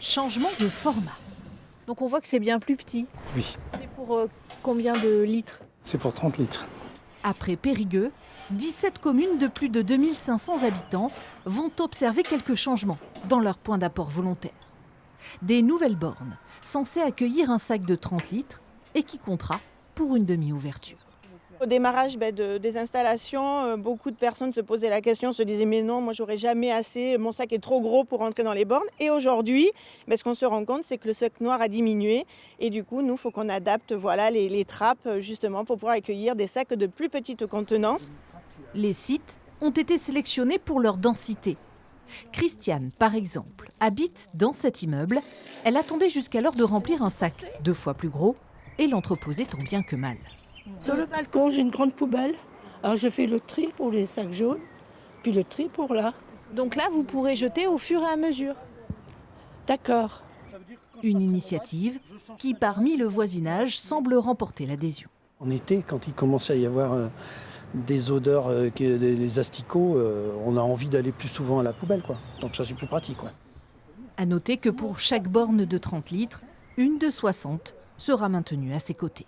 Changement de format. Donc on voit que c'est bien plus petit. Oui, C'est pour combien de litres? c'est pour 30 litres. Après Périgueux, 17 communes de plus de 2500 habitants vont observer quelques changements dans leur point d'apport volontaire. Des nouvelles bornes censées accueillir un sac de 30 litres et qui comptera pour une demi-ouverture. Au démarrage des installations, beaucoup de personnes se posaient la question, se disaient mais non, moi j'aurais jamais assez, mon sac est trop gros pour rentrer dans les bornes. Et aujourd'hui, ce qu'on se rend compte, c'est que le sac noir a diminué et du coup, nous, il faut qu'on adapte les trappes justement pour pouvoir accueillir des sacs de plus petite contenance. Les sites ont été sélectionnés pour leur densité. Christiane, par exemple, habite dans cet immeuble. Elle attendait jusqu'alors de remplir un sac 2 fois plus gros et l'entreposait tant bien que mal. Sur le balcon, j'ai une grande poubelle. Alors je fais le tri pour les sacs jaunes, puis le tri pour là. Donc là, vous pourrez jeter au fur et à mesure. D'accord. Une initiative qui, parmi le voisinage, semble remporter l'adhésion. En été, quand il commence à y avoir des odeurs, les asticots, on a envie d'aller plus souvent à la poubelle, quoi. Donc ça, c'est plus pratique, quoi. À noter que pour chaque borne de 30 litres, une de 60 sera maintenue à ses côtés.